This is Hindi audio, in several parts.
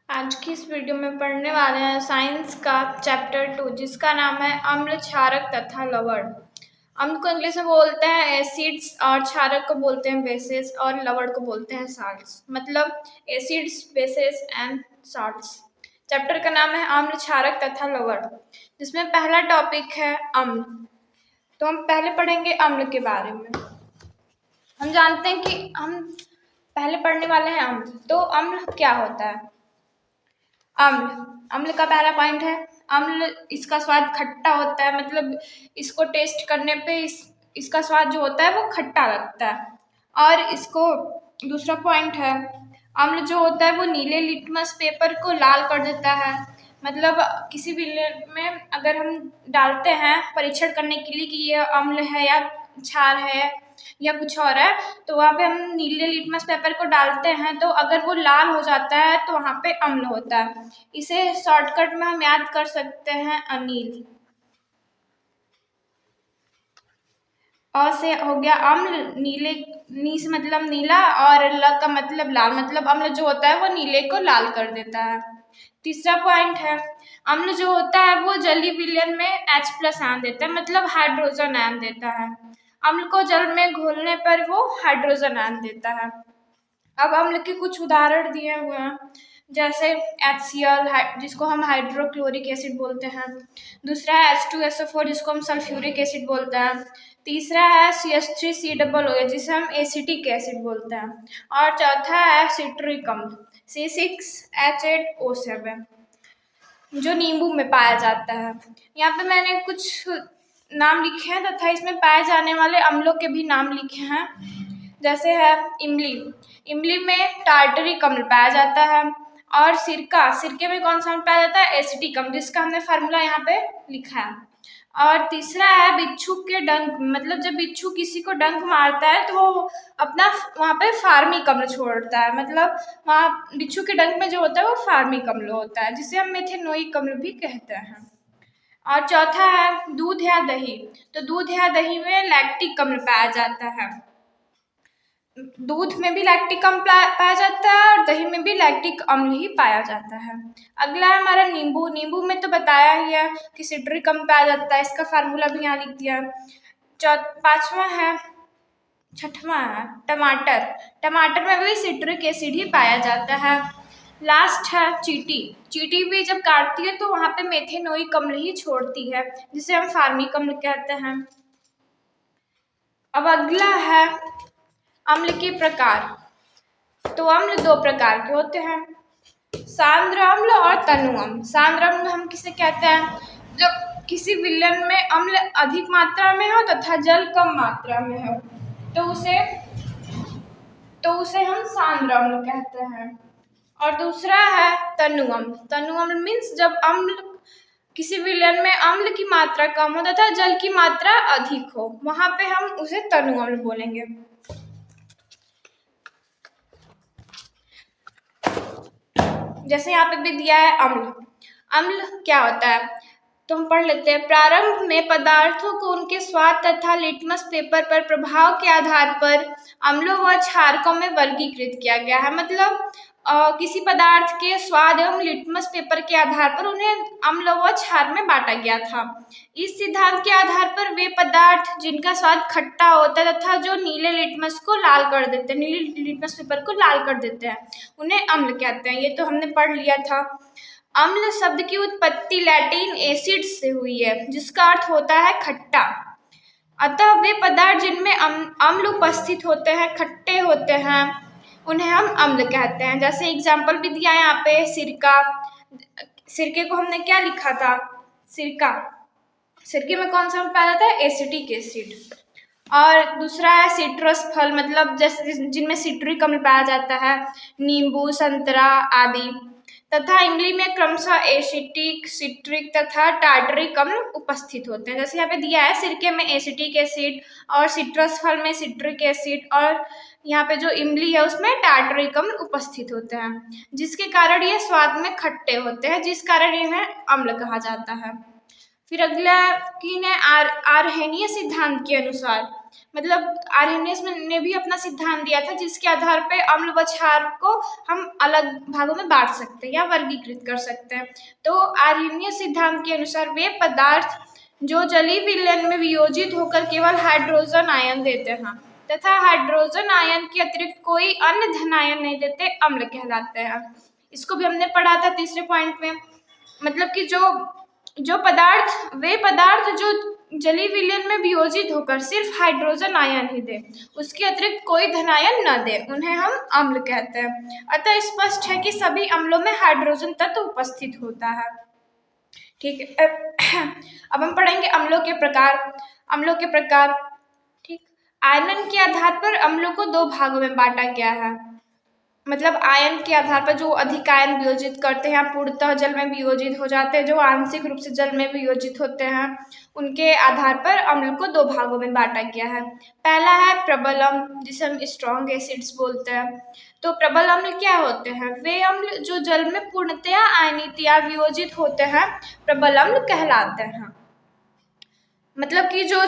आज की इस वीडियो में पढ़ने वाले हैं साइंस का चैप्टर 2 जिसका नाम है अम्ल, क्षारक तथा लवण। अम्ल को इंग्लिश में बोलते हैं एसिड्स और क्षारक को बोलते हैं बेसेस और लवण को बोलते हैं साल्ट्स। मतलब acids, bases and salts. Chapter का नाम है अम्ल, क्षारक तथा लवण, जिसमें पहला टॉपिक है अम्ल। तो हम पहले पढ़ेंगे अम्ल के बारे में। हम जानते हैं कि हम पहले पढ़ने वाले हैं अम्ल। तो अम्ल क्या होता है? अम्ल का पहला पॉइंट है अम्ल। इसका स्वाद खट्टा होता है, मतलब इसको टेस्ट करने पे इसका स्वाद जो होता है वो खट्टा लगता है। और इसको दूसरा पॉइंट है अम्ल जो होता है वो नीले लिटमस पेपर को लाल कर देता है। मतलब किसी भी में अगर हम डालते हैं परीक्षण करने के लिए कि ये अम्ल है या क्षार है या कुछ और है, तो वहाँ पे हम नीले लिटमस पेपर को डालते हैं, तो अगर वो लाल हो जाता है तो वहाँ पे अम्ल होता है। इसे शॉर्टकट में हम याद कर सकते हैं अनील। अ से हो गया अम्ल, नीले, नी से मतलब नीला और ल का मतलब लाल, मतलब अम्ल जो होता है वो नीले को लाल कर देता है। तीसरा पॉइंट है अम्ल जो होता है वो जलीय विलयन में H+ आयन देता है, मतलब हाइड्रोजन आयन देता है। अम्ल को जल में घोलने पर वो हाइड्रोजन आयन देता है। अब अम्ल के कुछ उदाहरण दिए हुए हैं, जैसे HCl जिसको हम हाइड्रोक्लोरिक एसिड बोलते हैं। दूसरा है H2SO4 जिसको हम सल्फ्यूरिक एसिड बोलते हैं। तीसरा है CH3COOH जिसे हम एसिटिक एसिड बोलते हैं। और चौथा है सिट्रिक अम्ल C6H8O7 जो नींबू में पाया जाता है। यहाँ पे मैंने कुछ नाम लिखे हैं तथा इसमें पाए जाने वाले अम्लों के भी नाम लिखे हैं। जैसे है इमली, इमली में टार्टरिक अम्ल पाया जाता है। और सिरके में कौन सा अम्ल पाया जाता है? एसिटिक अम्ल, जिसका हमने फार्मूला यहाँ पे लिखा है। और तीसरा है बिच्छू के डंक, मतलब जब बिच्छू किसी को डंक मारता है तो वो अपना वहाँ पे फार्मिक अम्ल छोड़ता है, मतलब वहाँ बिच्छू के डंक में जो होता है वो फार्मिक अम्ल होता है, जिसे हम मेथेनोइक अम्ल भी कहते हैं। और चौथा है दूध या दही, तो दूध या दही में लैक्टिक अम्ल पाया जाता है। दूध में भी लैक्टिक अम्ल पाया जाता है और दही में भी लैक्टिक अम्ल ही पाया जाता है। अगला है हमारा नींबू। नींबू में तो बताया ही है कि सिट्रिक अम्ल पाया जाता है, इसका फार्मूला भी यहाँ लिख दिया। छठवां है टमाटर। टमाटर में भी सिट्रिक एसिड ही पाया जाता है। लास्ट है चींटी। चींटी भी जब काटती है तो वहाँ पे मेथेनोइक अम्ल ही छोड़ती है, जिसे हम फार्मिक अम्ल कहते हैं। अब अगला है अम्ल के प्रकार। तो अम्ल दो प्रकार के होते हैं, सांद्र अम्ल और तनु अम्ल। सांद्र अम्ल हम किसे कहते हैं? जब किसी विलयन में अम्ल अधिक मात्रा में हो तथा जल कम मात्रा में हो तो उसे हम सांद्र अम्ल कहते हैं। और दूसरा है तनु अम्ल। तनु अम्ल मीन्स जब अम्ल किसी विलयन में अम्ल की मात्रा कम हो तथा जल की मात्रा अधिक हो, वहां पे हम उसे तनु अम्ल बोलेंगे। जैसे यहाँ पे भी दिया है अम्ल। अम्ल क्या होता है तो हम पढ़ लेते हैं। प्रारंभ में पदार्थों को उनके स्वाद तथा लिटमस पेपर पर प्रभाव के आधार पर अम्लों व क्षारकों में वर्गीकृत किया गया है। मतलब किसी पदार्थ के स्वाद एवं लिटमस पेपर के आधार पर उन्हें अम्ल व क्षार में बांटा गया था। इस सिद्धांत के आधार पर वे पदार्थ जिनका स्वाद खट्टा होता है तथा जो नीले लिटमस पेपर को लाल कर देते हैं, उन्हें अम्ल कहते हैं। ये तो हमने पढ़ लिया था। अम्ल शब्द की उत्पत्ति लैटिन एसिड से हुई है, जिसका अर्थ होता है खट्टा। अतः वे पदार्थ जिनमें अम्ल उपस्थित होते हैं, खट्टे होते हैं, उन्हें हम अम्ल कहते हैं। जैसे एग्जाम्पल भी दिया है यहाँ पे सिरका। सिरके को हमने क्या लिखा था? सिरका। सिरके में कौन सा अम्ल पाया जाता है? Acetic acid. और दूसरा है सिट्रस फल, मतलब जैसे जिनमें सिट्रिक अम्ल पाया जाता है, नींबू, संतरा आदि। तथा इमली में क्रमशः एसिटिक, सिट्रिक तथा टार्टरिक अम्ल उपस्थित होते हैं। जैसे यहाँ पे दिया है सिरके में एसिटिक एसिड और सिट्रस फल में सिट्रिक एसिड और यहाँ पे जो इमली है उसमें टार्टरिक अम्ल उपस्थित होते हैं, जिसके कारण ये स्वाद में खट्टे होते हैं, जिस कारण इन्हें अम्ल कहा जाता है। फिर अगला की है आर्हेनीय सिद्धांत के अनुसार मतलब आर्हेनियस ने भी अपना सिद्धांत दिया था जिसके आधार पे अम्ल व क्षार को हम अलग भागों में बांट सकते हैं या वर्गीकृत कर सकते हैं। तो आर्हेनियस सिद्धांत के अनुसार वे पदार्थ जो जलीय विलयन में वियोजित होकर केवल हाइड्रोजन आयन देते हैं तथा हाइड्रोजन आयन के अतिरिक्त कोई अन्य धन आयन नहीं देते, अम्ल कहलाते हैं। इसको भी हमने पढ़ा था तीसरे पॉइंट में। मतलब कि जो पदार्थ जो जलीय विलयन में वियोजित होकर सिर्फ हाइड्रोजन आयन ही दे, उसके अतिरिक्त कोई धन आयन न दे, उन्हें हम अम्ल कहते हैं। अतः स्पष्ट है कि सभी अम्लों में हाइड्रोजन तत्व उपस्थित होता है। ठीक है, अब हम पढ़ेंगे अम्लों के प्रकार। ठीक, आयनन के आधार पर अम्लों को दो भागों में बांटा गया है। मतलब आयन के आधार पर जो अधिक आयन वियोजित करते हैं पूर्णतः जल में वियोजित हो जाते हैं, जो आंशिक रूप से जल में वियोजित होते हैं, उनके आधार पर अम्ल को दो भागों में बांटा गया है। पहला है प्रबल अम्ल, जिसे हम स्ट्रॉन्ग एसिड्स बोलते हैं। तो प्रबल अम्ल क्या होते हैं? वे अम्ल जो जल में पूर्णतया आयनित या वियोजित होते हैं प्रबल अम्ल कहलाते हैं। मतलब कि जो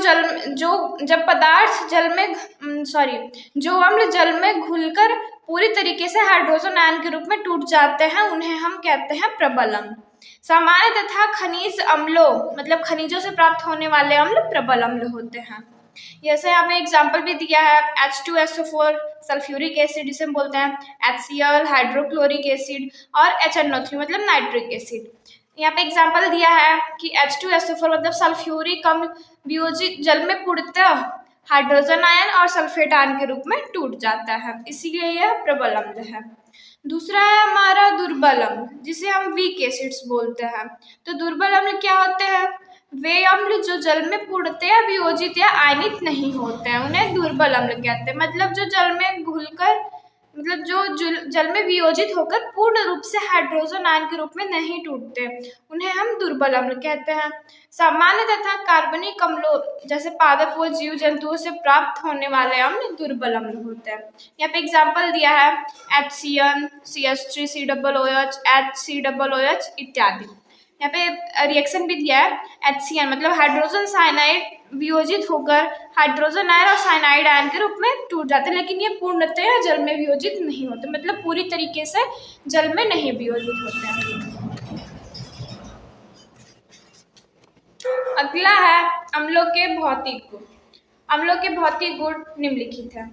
अम्ल जल में घुलकर पूरी तरीके से हाइड्रोजन आयन के रूप में टूट जाते हैं, उन्हें हम कहते हैं प्रबल अम्ल। सामान्य तथा खनिज अम्लों, मतलब खनिजों से प्राप्त होने वाले अम्ल प्रबल अम्ल होते हैं। जैसे यहाँ पे एग्जाम्पल भी दिया है H2SO4 सल्फ्यूरिक एसिड जिसे हम बोलते हैं, HCl हाइड्रोक्लोरिक एसिड और HNO3 मतलब नाइट्रिक एसिड। यहाँ पे एग्जाम्पल दिया है कि H2SO4 मतलब सल्फ्यूरिक अम्ल वियोजित जल में पूर्णतः हाइड्रोजन आयन और सल्फेट आयन के रूप में टूट जाता है, इसीलिए यह प्रबल अम्ल है। दूसरा है हमारा दुर्बल अम्ल, जिसे हम वीक एसिड्स बोलते हैं। तो दुर्बल अम्ल क्या होते हैं? वे अम्ल जो जल में पूर्णतया वियोजित या आयनित नहीं होते हैं, उन्हें दुर्बल अम्ल कहते हैं। मतलब जो जल में घुलकर, मतलब जो जल में वियोजित होकर पूर्ण रूप से हाइड्रोजन आयन के रूप में नहीं टूटते, उन्हें हम दुर्बल अम्ल कहते हैं। सामान्य तथा कार्बनिक अम्लों जैसे पादप व जीव जंतुओं से प्राप्त होने वाले अम्ल दुर्बल अम्ल होते हैं। यहाँ पे एग्जाम्पल दिया है HCN, CH3, COOH, HCOOH इत्यादि। यहाँ पे रिएक्शन भी दिया है HCN मतलब हाइड्रोजन साइनाइड वियोजित होकर हाइड्रोजन आयन और साइनाइड आयन के रूप में टूट जाते हैं, लेकिन ये पूर्णतः जल में वियोजित नहीं होते, मतलब पूरी तरीके से जल में नहीं वियोजित होते हैं। अगला है अम्लों के भौतिक गुण। अम्लों के भौतिक गुण निम्नलिखित है।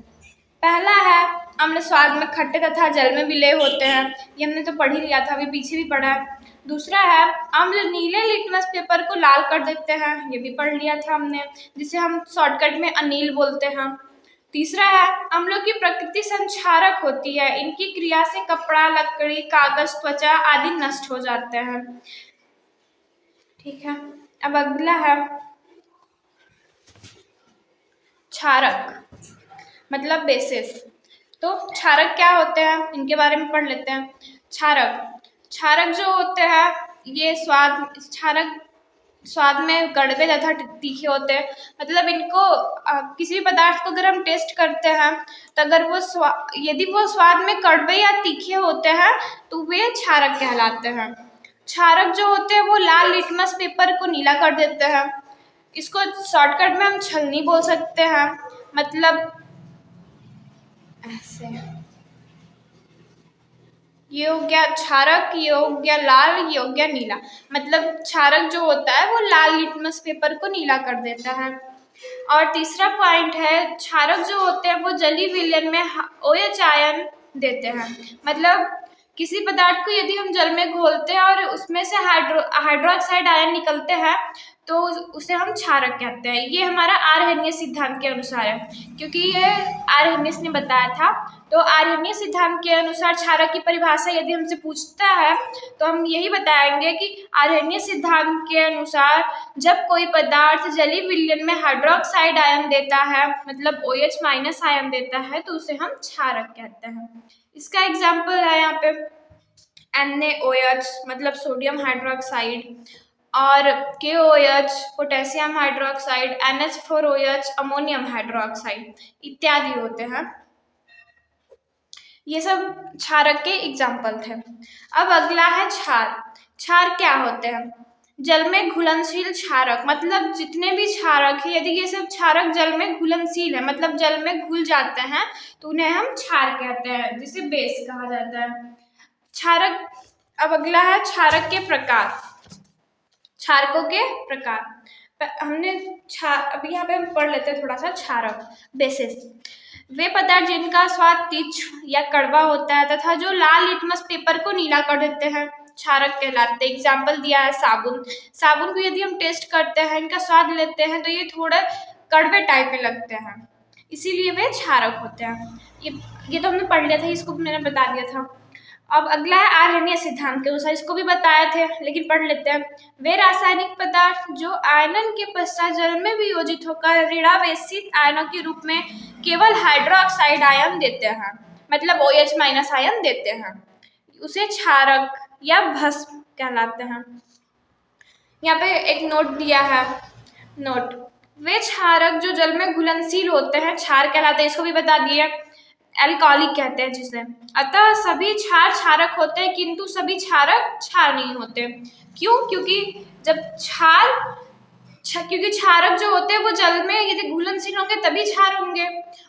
पहला है अम्ल स्वाद में खट्टे तथा जल में विलय होते हैं, ये हमने तो पढ़ ही लिया था, अभी पीछे भी पढ़ा है। दूसरा है अम्ल नीले लिटमस पेपर को लाल कर देते हैं, ये भी पढ़ लिया था हमने, जिसे हम शॉर्टकट में अनील बोलते हैं। तीसरा है अम्लों की प्रकृति संक्षारक होती है, इनकी क्रिया से कपड़ा, लकड़ी, कागज, त्वचा आदि नष्ट हो जाते हैं। ठीक है, अब अगला है क्षारक मतलब बेसिस। तो क्षारक क्या होते हैं इनके बारे में पढ़ लेते हैं। क्षारक जो होते हैं ये स्वाद में कड़वे तथा तीखे होते हैं। मतलब इनको किसी भी पदार्थ को अगर हम टेस्ट करते हैं तो अगर यदि वो स्वाद में कड़वे या तीखे होते हैं तो वे क्षारक कहलाते हैं। क्षारक जो होते हैं वो लाल लिटमस पेपर को नीला कर देते हैं। इसको शॉर्टकट में हम छलनी बोल सकते हैं। मतलब ऐसे ये हो गया क्षारक, ये हो गया लाल, ये हो गया नीला। मतलब क्षारक जो होता है वो लाल लिटमस पेपर को नीला कर देता है। और तीसरा पॉइंट है क्षारक जो होते हैं वो जलीय विलयन में OH आयन देते हैं। मतलब किसी पदार्थ को यदि हम जल में घोलते हैं और उसमें से हाइड्रोक्साइड आयन निकलते हैं तो उसे हम क्षारक कहते हैं। ये हमारा आर्हेनियस सिद्धांत के अनुसार है, क्योंकि ये आर्हेनियस ने बताया था। तो आर्हेनियस सिद्धांत के अनुसार क्षारक की परिभाषा यदि हमसे पूछता है तो हम यही बताएंगे कि आर्हेनियस सिद्धांत के अनुसार जब कोई पदार्थ जलीय विलयन में हाइड्रोक्साइड आयन देता है, मतलब OH- आयन देता है, तो उसे हम क्षारक कहते हैं। इसका एग्जाम्पल है यहाँ पे NaOH मतलब सोडियम हाइड्रोक्साइड, और KOH potassium hydroxide, NH4OH ammonium hydroxide इत्यादि होते हैं। ये सब क्षारक के एग्जाम्पल थे। अब अगला है क्षार। क्षार क्या होते हैं? जल में घुलनशील क्षारक, मतलब जितने भी क्षारक है, यदि ये सब क्षारक जल में घुलनशील है, मतलब जल में घुल जाते हैं, तो उन्हें हम क्षार कहते हैं, जिसे बेस कहा जाता है। क्षारक, अब अगला है क्षारक के प्रकार, क्षारकों के प्रकार। हमने अभी यहाँ पे हम पढ़ लेते हैं थोड़ा सा क्षारक बेसिस। वे पदार्थ जिनका स्वाद तीक्ष्ण या कड़वा होता है तथा जो लाल लिटमस पेपर को नीला कर देते हैं, क्षारक कहलाते हैं। एग्जाम्पल दिया है साबुन। साबुन को यदि हम टेस्ट करते हैं, इनका स्वाद लेते हैं, तो ये थोड़े कड़वे टाइप में लगते हैं, इसीलिए वे क्षारक होते हैं। ये तो हमने पढ़ लिया था, इसको मैंने बता दिया था। अब अगला है आर्हनीय सिद्धांत के अनुसार, इसको भी बताए थे लेकिन पढ़ लेते हैं। वे रासायनिक पदार्थ जो आयनन के पश्चात जल में वियोजित होकर ऋणावेशित आयनों के रूप में केवल हाइड्रोक्साइड आयन देते हैं, मतलब OH- आयन देते हैं, उसे क्षारक या भस्म कहलाते हैं। यहाँ पे एक नोट दिया है, नोट, वे क्षारक जो जल में घुलनशील होते हैं क्षार कहलाते हैं, इसको भी बता दिए। एल्कोहलिक कहते हैं जिसे। अतः सभी क्षार क्षारक होते हैं, किंतु सभी क्षारक क्षार नहीं होते। क्यों? क्योंकि जब क्योंकि क्षारक जो होते हैं वो जल में यदि घुलनशील होंगे तभी क्षार होंगे,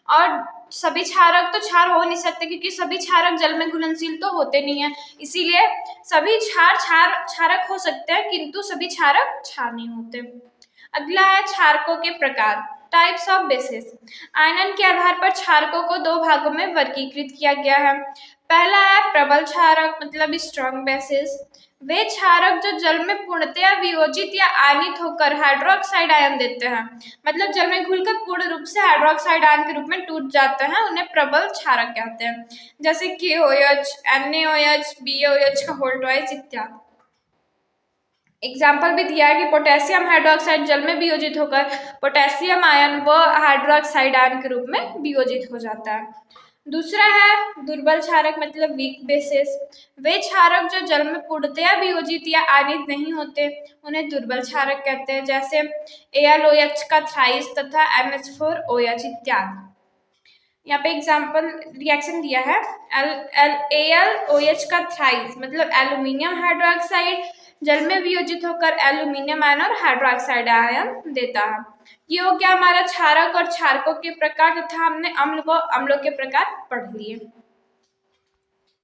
और सभी क्षारक तो क्षार हो नहीं सकते, क्योंकि सभी क्षारक जल में घुलनशील तो होते नहीं है। इसीलिए सभी क्षारक हो सकते हैं, किंतु सभी क्षारक क्षार नहीं होते। अगला है क्षारकों के प्रकार, टाइप्स ऑफ बेसिस। आयनन के आधार पर क्षारकों को दो भागों में वर्गीकृत किया गया है। पहला है प्रबल क्षारक, मतलब स्ट्रॉन्ग बेसिस। वे क्षारक जो जल में पूर्णतया वियोजित या आयनित होकर हाइड्रोक्साइड आयन देते हैं, मतलब जल में घुलकर पूर्ण रूप से हाइड्रोक्साइड आयन के रूप में टूट जाते हैं, उन्हें प्रबल क्षारक कहते हैं। जैसे KOH, NaOH, BaOH का होल्ड वाइज इत्यादि। एग्जाम्पल भी दिया है कि पोटेशियम हाइड्रोक्साइड जल में वियोजित होकर पोटेशियम आयन व हाइड्रोक्साइड आयन के रूप में वियोजित हो जाता है। दूसरा है दुर्बल क्षारक, मतलब वीक बेसिस। वे क्षारक जो जल में पूर्णतया वियोजित या आयनित नहीं होते, उन्हें दुर्बल क्षारक कहते हैं, जैसे AlOH का थ्राइस तथा NH4OH इत्यादि। यहाँ पे एग्जाम्पल रिएक्शन दिया है, AlOH का थ्राइस मतलब एल्यूमिनियम हाइड्रोक्साइड जल में वियोजित होकर एल्यूमिनियम आयन और हाइड्रोक्साइड आयन देता है। ये हो गया हमारा क्षारक और क्षारकों के प्रकार, तथा हमने अम्ल व अम्लों के प्रकार पढ़ लिए।